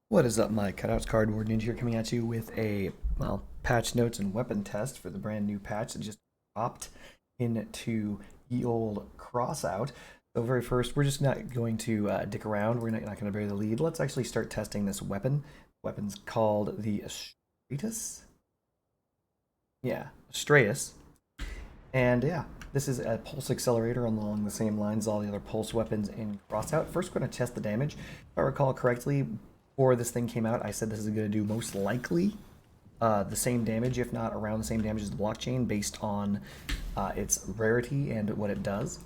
What is up, my cutouts? Cardboard Ninja here, coming at you with a patch notes and weapon test for the brand new patch that just dropped into the old crossout. So very first, we're just not going to dick around. We're not going to bury the lead. Let's actually start testing this weapon. The weapon's called the Astraeus. Yeah, Astraeus. And yeah, this is a pulse accelerator along the same lines as all the other pulse weapons in crossout. First, we're going to test the damage. If I recall correctly, before this thing came out, I said this is going to do most likely the same damage, if not around the same damage as the blockchain, based on its rarity and what it does.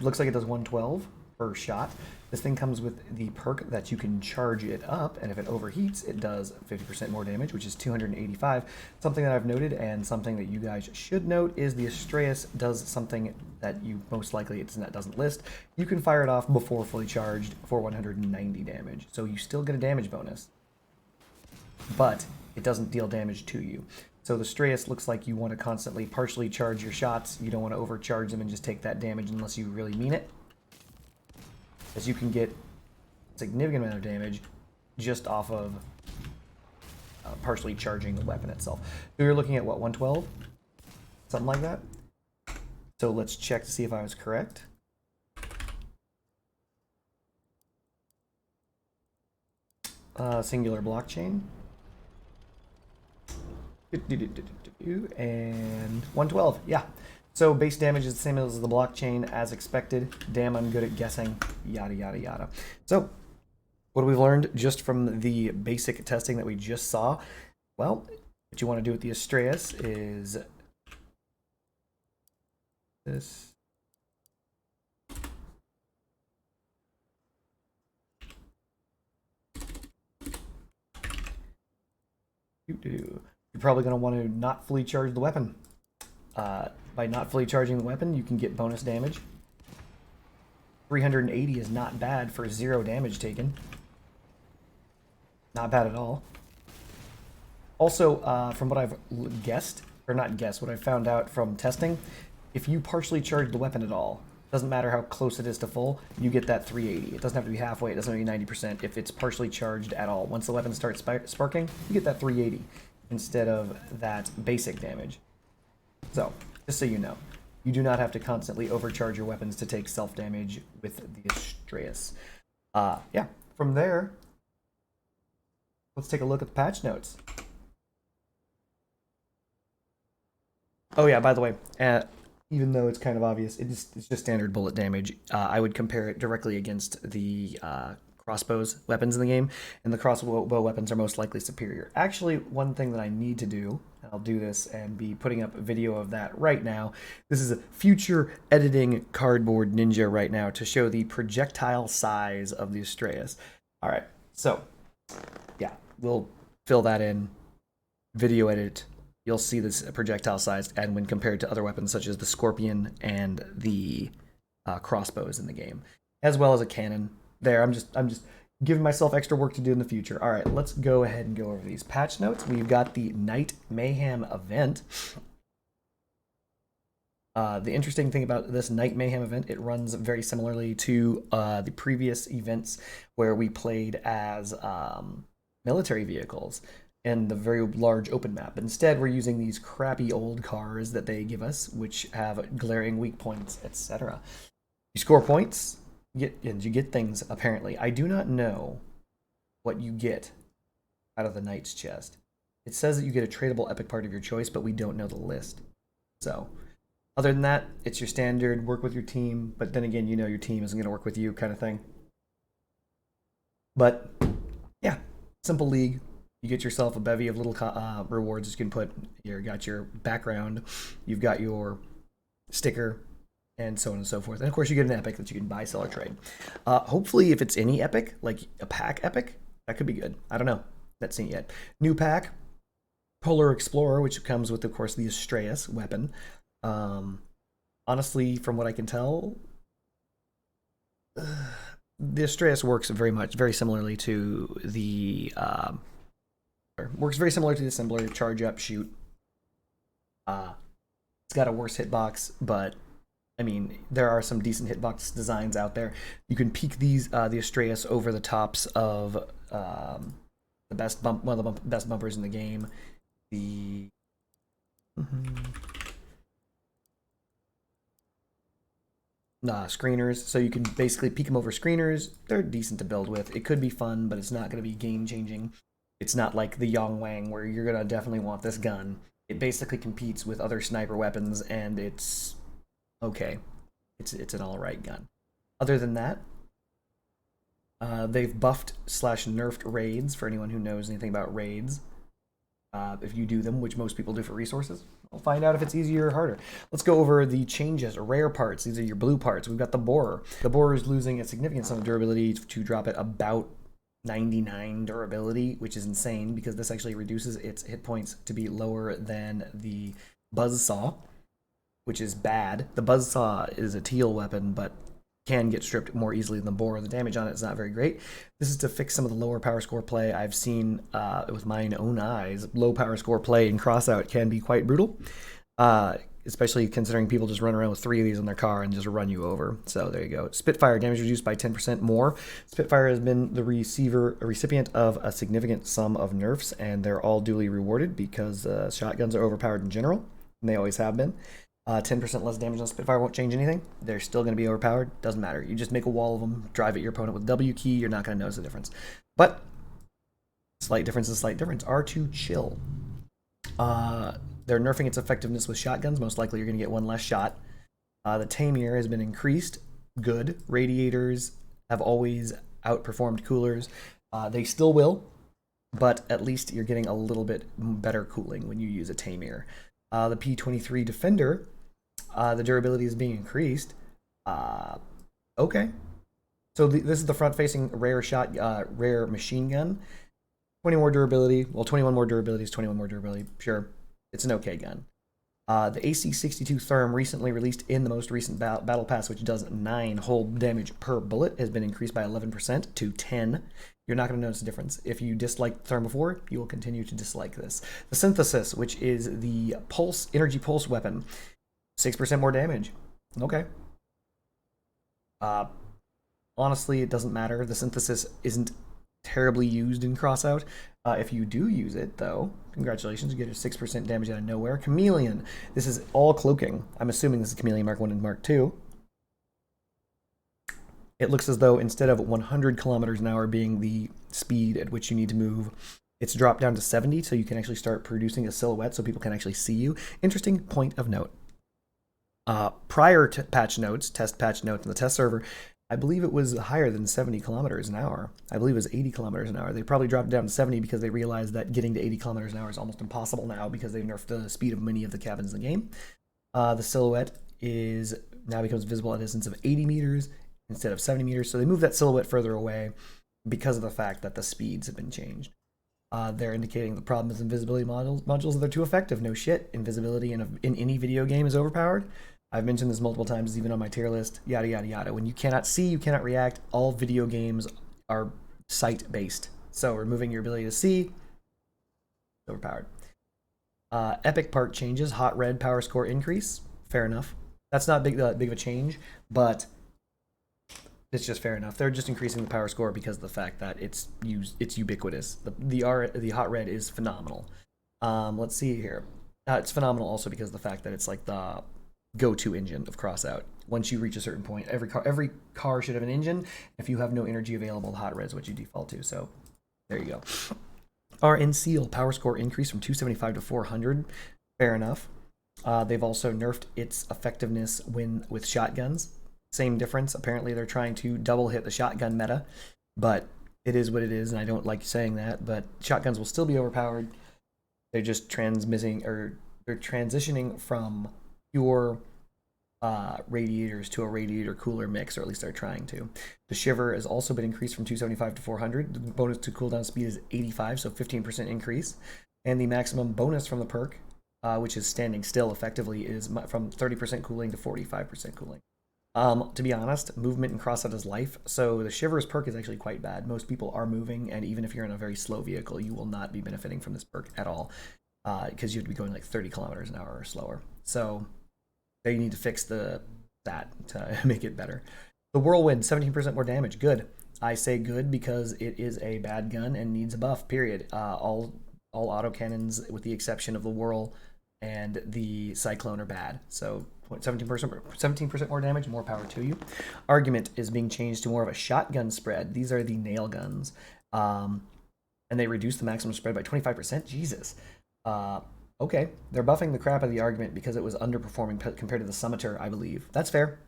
Looks like it does 112 per shot. This thing comes with the perk that you can charge it up, and if it overheats, it does 50% more damage, which is 285. Something that I've noted, and something that you guys should note, is the Astraeus does something that you most likely doesn't list. You can fire it off before fully charged for 190 damage, so you still get a damage bonus, but it doesn't deal damage to you. So the Astraeus looks like you want to constantly partially charge your shots. You don't want to overcharge them and just take that damage unless you really mean it, as you can get a significant amount of damage just off of partially charging the weapon itself. So you're looking at what, 112? Something like that? So let's check to see if I was correct. Singular blockchain. And 112, yeah. So base damage is the same as the blockchain as expected. Damn, I'm good at guessing. Yada, yada, yada. So what have we learned just from the basic testing that we just saw? Well, what you want to do with the Astraeus is this. You're probably going to want to not fully charge the weapon. By not fully charging the weapon, you can get bonus damage. 380 is not bad for 0 damage taken. Not bad at all. Also, from what I've guessed, or not guessed, what I found out from testing, if you partially charge the weapon at all, doesn't matter how close it is to full, you get that 380. It doesn't have to be halfway, it doesn't have to be 90% if it's partially charged at all. Once the weapon starts sparking, you get that 380 instead of that basic damage. So, just so you know, you do not have to constantly overcharge your weapons to take self-damage with the Astraeus. Yeah, from there, let's take a look at the patch notes. Oh yeah, by the way, even though it's kind of obvious, it's just standard bullet damage. I would compare it directly against the crossbows weapons in the game, and the crossbow weapons are most likely superior. Actually, one thing that I need to do, and I'll do this and be putting up a video of that right now. This is a future editing Cardboard Ninja right now to show the projectile size of the Astraeus. All right, so yeah, we'll fill that in, video edit. You'll see this projectile size, and when compared to other weapons such as the Scorpion and the crossbows in the game, as well as a cannon. There, I'm just giving myself extra work to do in the future. All right, let's go ahead and go over these patch notes. We've got the Night Mayhem event. The interesting thing about this Night Mayhem event, it runs very similarly to the previous events where we played as military vehicles and the very large open map. But instead, we're using these crappy old cars that they give us, which have glaring weak points, etc. You score points, you get things, apparently. I do not know what you get out of the Knight's chest. It says that you get a tradable epic part of your choice, but we don't know the list. So, other than that, it's your standard work with your team, but then again, you know your team isn't going to work with you kind of thing. But, yeah, simple league. You get yourself a bevy of little rewards you can put. You got your background, you've got your sticker, and so on and so forth. And of course, you get an epic that you can buy, sell, or trade. Hopefully, if it's any epic, like a pack epic, that could be good. I don't know. That's seen yet. New pack, Polar Explorer, which comes with, of course, the Astraeus weapon. Honestly, from what I can tell, the Astraeus works very similarly to the assembler, charge up, shoot. It's got a worse hitbox, but I mean, there are some decent hitbox designs out there. You can peek these the Astraeus over the tops of the best one of the best bumpers in the game. The screeners, so you can basically peek them over screeners. They're decent to build with. It could be fun, but it's not going to be game changing. It's not like the Yongwang where you're going to definitely want this gun. It basically competes with other sniper weapons, and it's okay. It's an alright gun. Other than that, they've buffed / nerfed raids for anyone who knows anything about raids. If you do them, which most people do for resources, we'll find out if it's easier or harder. Let's go over the changes. Rare parts. These are your blue parts. We've got the borer. The borer is losing a significant sum of durability to drop it about 99 durability, which is insane because this actually reduces its hit points to be lower than the buzzsaw, which is bad. The buzzsaw is a teal weapon, but can get stripped more easily than the borer. The damage on it is not very great. This is to fix some of the lower power score play. I've seen with my own eyes, low power score play in crossout can be quite brutal, especially considering people just run around with 3 of these in their car and just run you over. So there you go. Spitfire, damage reduced by 10% more. Spitfire has been the recipient of a significant sum of nerfs, and they're all duly rewarded because shotguns are overpowered in general, and they always have been. 10% less damage on Spitfire won't change anything. They're still going to be overpowered. Doesn't matter. You just make a wall of them, drive at your opponent with W key. You're not going to notice the difference. But slight difference is slight difference. R2 chill. They're nerfing its effectiveness with shotguns. Most likely you're going to get one less shot. The Tamir has been increased. Good. Radiators have always outperformed coolers. They still will, but at least you're getting a little bit better cooling when you use a Tamir. The P23 Defender, the durability is being increased. Okay. So this is the front-facing rare machine gun. 20 more durability. Well, 21 more durability is 21 more durability. Sure. It's an okay gun. The AC62 Therm, recently released in the most recent Battle Pass, which does 9 hull damage per bullet, has been increased by 11% to 10. You're not going to notice a difference. If you disliked Therm before, you will continue to dislike this. The Synthesis, which is the energy pulse weapon, 6% more damage. Okay. Honestly, it doesn't matter. The Synthesis isn't terribly used in crossout. If you do use it, though, congratulations, you get a 6% damage out of nowhere. Chameleon. This is all cloaking. I'm assuming this is Chameleon Mark 1 and Mark 2. It looks as though instead of 100 kilometers an hour being the speed at which you need to move, it's dropped down to 70, so you can actually start producing a silhouette so people can actually see you. Interesting point of note. Prior to test patch notes in the test server, I believe it was higher than 70 kilometers an hour. I believe it was 80 kilometers an hour. They probably dropped it down to 70 because they realized that getting to 80 kilometers an hour is almost impossible now because they've nerfed the speed of many of the cabins in the game. The silhouette now becomes visible at a distance of 80 meters instead of 70 meters. So they moved that silhouette further away because of the fact that the speeds have been changed. They're indicating the problem with invisibility modules. They're too effective. No shit. Invisibility in any video game is overpowered. I've mentioned this multiple times, even on my tier list, yada, yada, yada. When you cannot see, you cannot react. All video games are sight-based. So removing your ability to see, overpowered. Epic part changes. Hot red power score increase. Fair enough. That's not big of a change, but it's just fair enough. They're just increasing the power score because of the fact that it's ubiquitous. The hot red is phenomenal. Let's see here. It's phenomenal also because of the fact that it's like the go-to engine of crossout. Once you reach a certain point, every car should have an engine. If you have no energy available, the hot red is what you default to. So there you go. RN Seal power score increase from 275 to 400. Fair enough. They've also nerfed its effectiveness with shotguns. Same difference. Apparently they're trying to double hit the shotgun meta, but it is what it is, and I don't like saying that, but shotguns will still be overpowered. They're just they're transitioning from pure radiators to a radiator cooler mix, or at least they're trying to. The Shiver has also been increased from 275 to 400. The bonus to cooldown speed is 85, so 15% increase. And the maximum bonus from the perk, which is standing still effectively, is from 30% cooling to 45% cooling. To be honest, movement in crossout is life, so the Shiver's perk is actually quite bad. Most people are moving, and even if you're in a very slow vehicle, you will not be benefiting from this perk at all, because you have to be going like 30 kilometers an hour or slower. So they need to fix that to make it better. The Whirlwind, 17% more damage. Good. I say good because it is a bad gun and needs a buff, period. All autocannons, with the exception of the Whirl and the Cyclone, are bad. So 17% more damage, more power to you. Argument is being changed to more of a shotgun spread. These are the nail guns. And they reduce the maximum spread by 25%. Jesus. Okay, they're buffing the crap out of the argument because it was underperforming compared to the Summitor, I believe. That's fair.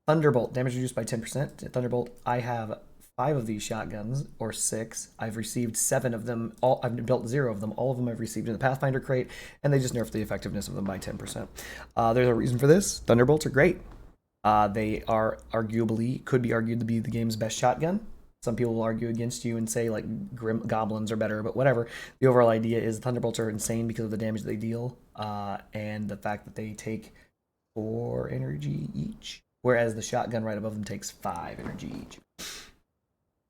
Thunderbolt, damage reduced by 10%. Thunderbolt, I have 5 of these shotguns, or 6. I've received 7 of them. I've built 0 of them. All of them I've received in the Pathfinder crate, and they just nerfed the effectiveness of them by 10%. There's a reason for this. Thunderbolts are great. They are could be argued to be the game's best shotgun. Some people will argue against you and say like goblins are better, but whatever. The overall idea is Thunderbolts are insane because of the damage they deal, and the fact that they take 4 energy each, whereas the shotgun right above them takes 5 energy each.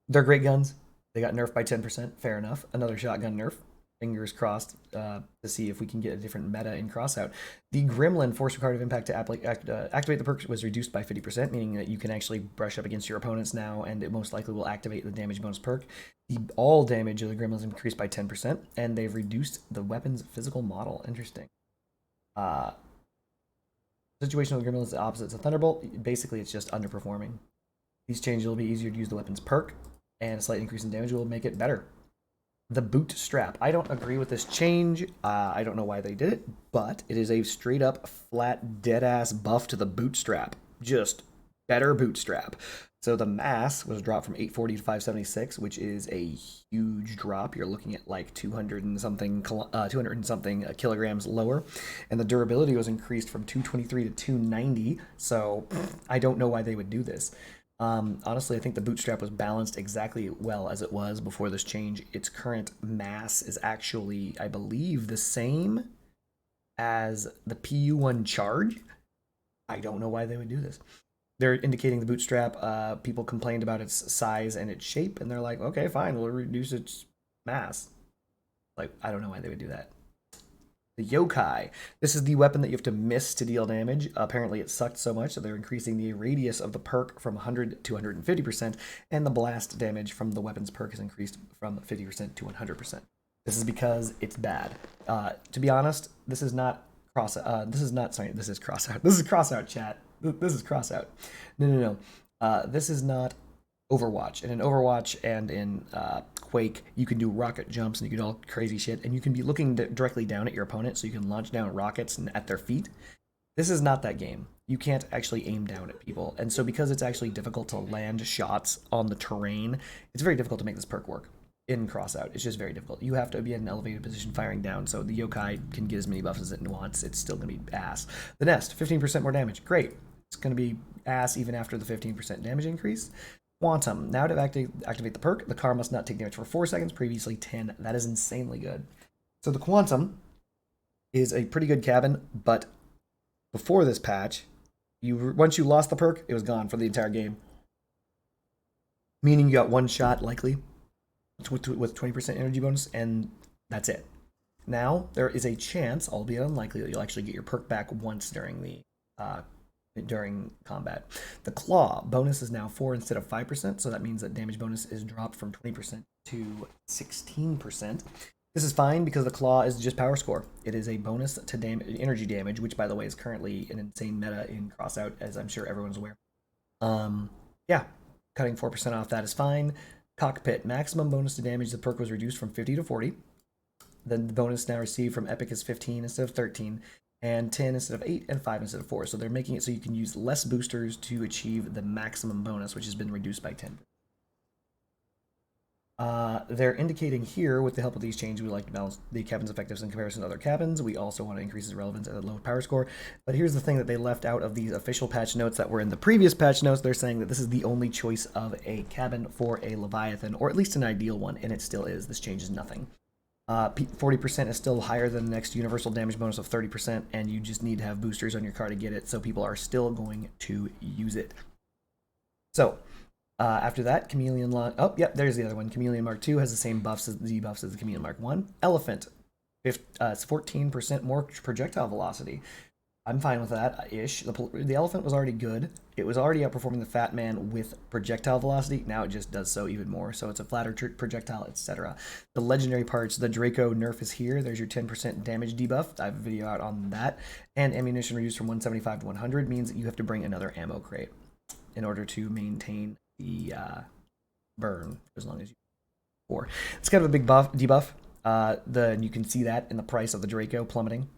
They're great guns. They got nerfed by 10%. Fair enough. Another shotgun nerf. Fingers crossed to see if we can get a different meta in Crossout. The Gremlin force card of impact to activate the perk was reduced by 50%, meaning that you can actually brush up against your opponents now, and it most likely will activate the damage bonus perk. The all damage of the Gremlin is increased by 10%, and they've reduced the weapon's physical model. Interesting. Situation with the Gremlin is the opposite to Thunderbolt. Basically, it's just underperforming. These changes will be easier to use the weapon's perk, and a slight increase in damage will make it better. The bootstrap. I don't agree with this change. I don't know why they did it, but it is a straight up flat dead ass buff to the bootstrap. Just better bootstrap. So the mass was dropped from 840 to 576, which is a huge drop. You're looking at like 200 and something kilograms lower, and the durability was increased from 223 to 290. So I don't know why they would do this. Honestly, I think the bootstrap was balanced exactly well as it was before this change. Its current mass is actually, I believe, the same as the PU1 charge. I don't know why they would do this. They're indicating the bootstrap. People complained about its size and its shape, and they're like, okay, fine, we'll reduce its mass. Like, I don't know why they would do that. The yokai. This is the weapon that you have to miss to deal damage. Apparently it sucked so much that they're increasing the radius of the perk from 100 to 150%, and the blast damage from the weapon's perk is increased from 50% to 100%. This is because it's bad. To be honest, this is crossout. This is crossout, chat. This is crossout. No. This is not Overwatch. And in Overwatch and in Quake, you can do rocket jumps and you can do all crazy shit, and you can be looking directly down at your opponent, so you can launch down rockets at their feet. This is not that game. You can't actually aim down at people, and so because it's actually difficult to land shots on the terrain, it's very difficult to make this perk work in Crossout. It's just very difficult. You have to be in an elevated position firing down, so the yokai can get as many buffs as it wants. It's still going to be ass. The nest, 15% more damage. Great. It's going to be ass even after the 15% damage increase. Quantum. Now to activate the perk, the car must not take damage for 4 seconds, previously 10. That is insanely good. So the Quantum is a pretty good cabin, but before this patch, once you lost the perk, it was gone for the entire game. Meaning you got one shot, likely, with 20% energy bonus, and that's it. Now, there is a chance, albeit unlikely, that you'll actually get your perk back once during combat. The Claw bonus is now 4 instead of 5%, so that means that damage bonus is dropped from 20% to 16%. This is fine because the Claw is just power score. It is a bonus to energy damage, which, by the way, is currently an insane meta in Crossout, as I'm sure everyone's aware. Yeah, cutting 4% off that is fine. Cockpit, maximum bonus to damage. The perk was reduced from 50 to 40. The bonus now received from Epic is 15 instead of 13. And 10 instead of 8, and 5 instead of 4. So they're making it so you can use less boosters to achieve the maximum bonus, which has been reduced by 10. They're indicating here, with the help of these changes, we like to balance the cabin's effectiveness in comparison to other cabins. We also want to increase its relevance at a low power score. But here's the thing that they left out of these official patch notes that were in the previous patch notes. They're saying that this is the only choice of a cabin for a Leviathan, or at least an ideal one, and it still is. This changes nothing. 40% is still higher than the next universal damage bonus of 30%, and you just need to have boosters on your car to get it, so people are still going to use it. So, after that, Chameleon Launch... Oh, yep, there's the other one. Chameleon Mark II has the same debuffs as the Chameleon Mark I. Elephant, it's 14% more projectile velocity. I'm fine with that ish. The elephant was already good. It was already outperforming the fat man with projectile velocity. Now it just does so even more. So it's a flatter projectile, etc. The legendary parts, the Draco nerf is here. There's your 10% damage debuff. I have a video out on that. And ammunition reduced from 175 to 100 means that you have to bring another ammo crate in order to maintain the burn as long as you for. It's kind of a big debuff. You can see that in the price of the Draco plummeting.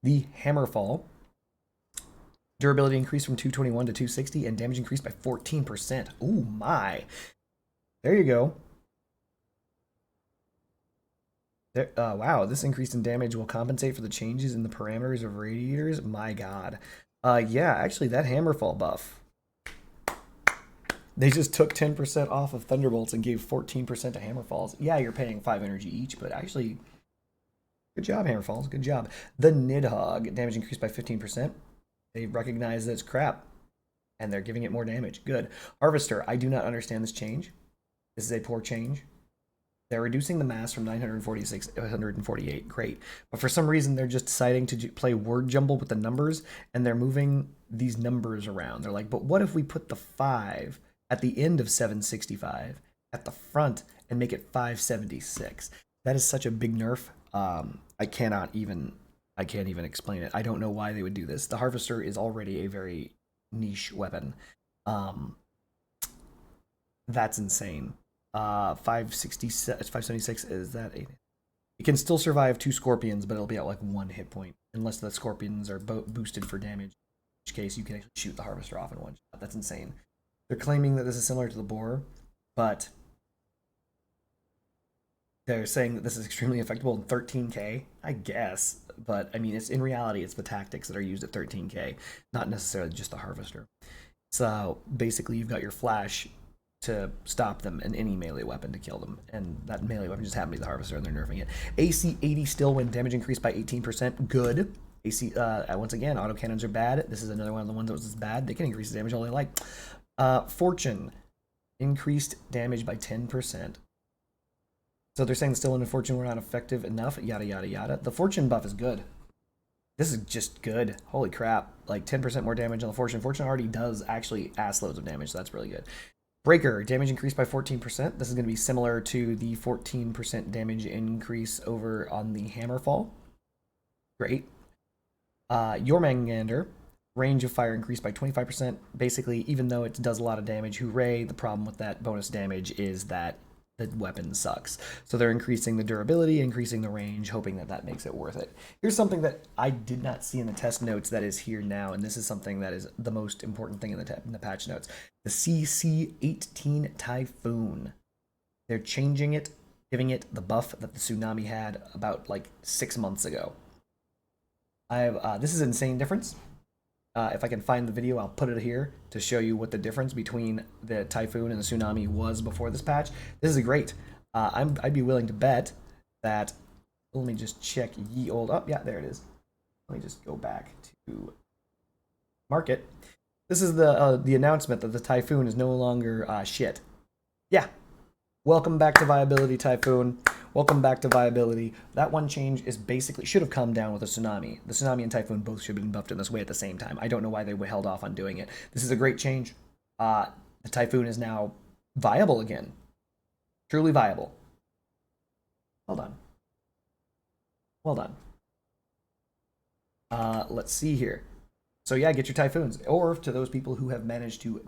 The Hammerfall. Durability increased from 221 to 260, and damage increased by 14%. Ooh, my. There you go. Wow, this increase in damage will compensate for the changes in the parameters of radiators. My god. Yeah, actually, that Hammerfall buff. They just took 10% off of Thunderbolts and gave 14% to Hammerfalls. Yeah, you're paying 5 energy each, but actually, good job, Hammerfalls. Good job. The Nidhogg. Damage increased by 15%. They recognize that it's crap, and they're giving it more damage. Good. Harvester, I do not understand this change. This is a poor change. They're reducing the mass from 946 to 148. Great. But for some reason, they're just deciding to play word jumble with the numbers, and they're moving these numbers around. They're like, but what if we put the 5 at the end of 765 at the front and make it 576? That is such a big nerf. I can't even explain it. I don't know why they would do this. The Harvester is already a very niche weapon. That's insane. 576 is that a... It can still survive 2 scorpions, but it'll be at like 1 hit point unless the scorpions are boosted for damage. In which case, you can actually shoot the Harvester off in one shot. That's insane. They're claiming that this is similar to the boar, but they're saying that this is extremely effective in 13k, I guess. But I mean, it's in reality, it's the tactics that are used at 13k, not necessarily just the Harvester. So basically, you've got your flash to stop them and any melee weapon to kill them, and that melee weapon just happened to be the Harvester, and they're nerfing it. AC 80 still when damage increased by 18%. Good. AC once again, autocannons are bad. This is another one of the ones that was bad. They can increase the damage all they like. Fortune increased damage by 10%. So they're saying still in Fortune were not effective enough, yada yada yada. The Fortune buff is good. This is just good. Holy crap. Like 10% more damage on the Fortune. Fortune already does actually ass loads of damage, so that's really good. Breaker, damage increased by 14%. This is going to be similar to the 14% damage increase over on the Hammerfall. Great. Jormungandr, range of fire increased by 25%. Basically, even though it does a lot of damage, hooray, the problem with that bonus damage is that the weapon sucks. So they're increasing the durability, increasing the range, hoping that that makes it worth it. Here's something that I did not see in the test notes that is here now, and this is something that is the most important thing in the patch notes. The CC-18 Typhoon. They're changing it, giving it the buff that the Tsunami had about like 6 months ago. This is an insane difference. If I can find the video, I'll put it here to show you what the difference between the Typhoon and the Tsunami was before this patch. This is great. I'd be willing to bet that... Let me just check ye old... Oh, yeah, there it is. Let me just go back to market. This is the announcement that the Typhoon is no longer shit. Yeah. Welcome back to viability, Typhoon. Welcome back to viability. That one change is basically should have come down with a Tsunami. The Tsunami and Typhoon both should have been buffed in this way at the same time. I don't know why they held off on doing it. This is a great change. The Typhoon is now viable again. Truly viable. Hold on. Well done. Let's see here. So yeah, get your Typhoons. Or to those people who have managed to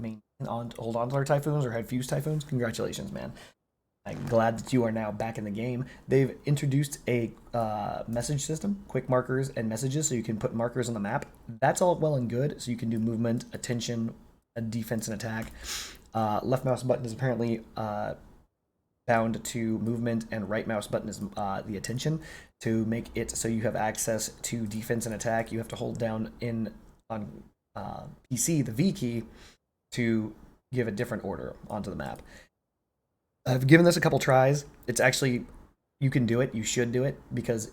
hold on to their Typhoons or had fused Typhoons, congratulations, man. I'm glad that you are now back in the game. They've introduced a message system, quick markers and messages, so you can put markers on the map. That's all well and good, so you can do movement, attention, defense, and attack. Left mouse button is apparently bound to movement, and right mouse button is the attention. To make it so you have access to defense and attack, you have to hold down on PC the V key to give a different order onto the map. I've given this a couple tries. It's actually, you can do it, you should do it, because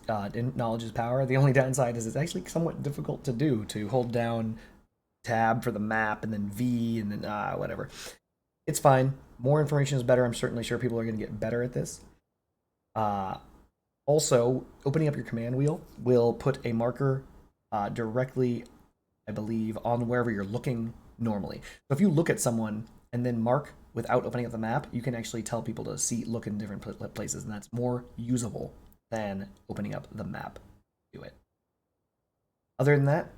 knowledge is power. The only downside is it's actually somewhat difficult to do, to hold down tab for the map, and then V, and then whatever. It's fine. More information is better. I'm certainly sure people are going to get better at this. Also, opening up your command wheel will put a marker directly I believe, on wherever you're looking normally. So if you look at someone and then mark without opening up the map, you can actually tell people to look in different places, and that's more usable than opening up the map. Do it. Other than that,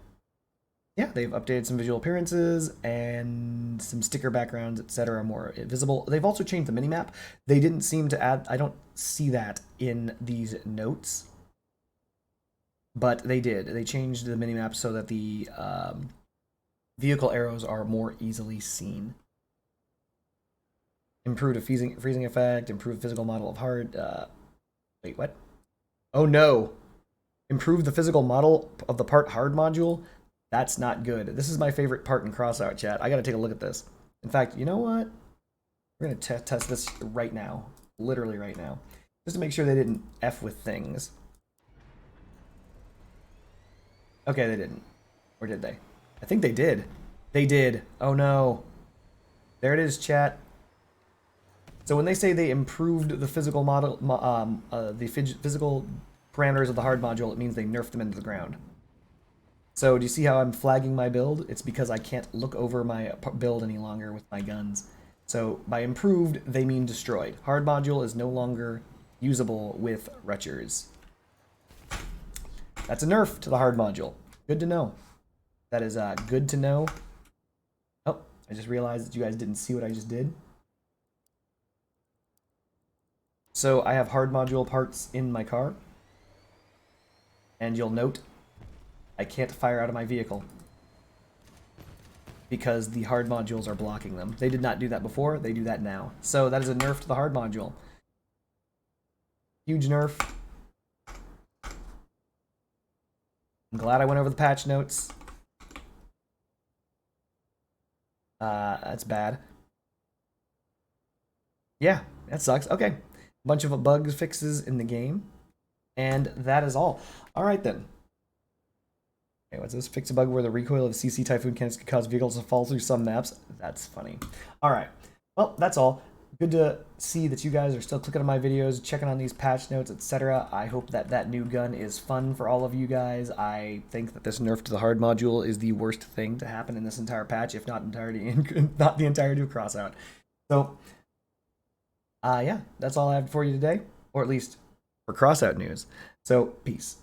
yeah, they've updated some visual appearances and some sticker backgrounds, etc. more visible. They've also changed the minimap. They didn't seem to add, I don't see that in these notes, but they did. They changed the minimap so that the vehicle arrows are more easily seen. Improved a freezing effect, improved physical model of hard, wait, what? Oh no! Improved the physical model of the part hard module? That's not good. This is my favorite part in Crossout, chat. I gotta take a look at this. In fact, you know what? We're gonna test this right now. Literally right now. Just to make sure they didn't F with things. Okay, they didn't. Or did they? I think they did. They did. Oh no. There it is, chat. So when they say they improved the physical model, physical parameters of the hard module, it means they nerfed them into the ground. So do you see how I'm flagging my build? It's because I can't look over my build any longer with my guns. So by improved, they mean destroyed. Hard module is no longer usable with Retchers. That's a nerf to the hard module. Good to know. That is good to know. Oh, I just realized that you guys didn't see what I just did. So I have hard module parts in my car. And you'll note I can't fire out of my vehicle because the hard modules are blocking them. They did not do that before, they do that now. So that is a nerf to the hard module. Huge nerf. I'm glad I went over the patch notes. That's bad. Yeah, that sucks. Okay. Bunch of bugs fixes in the game. And that is all. Alright then. Okay, what's this? Fix a bug where the recoil of CC Typhoon cannons could cause vehicles to fall through some maps. That's funny. Alright. Well, that's all. Good to see that you guys are still clicking on my videos, checking on these patch notes, etc. I hope that that new gun is fun for all of you guys. I think that this nerf to the hard module is the worst thing to happen in this entire patch, if not not the entirety of Crossout. So, yeah, that's all I have for you today, or at least for Crossout news. So, peace.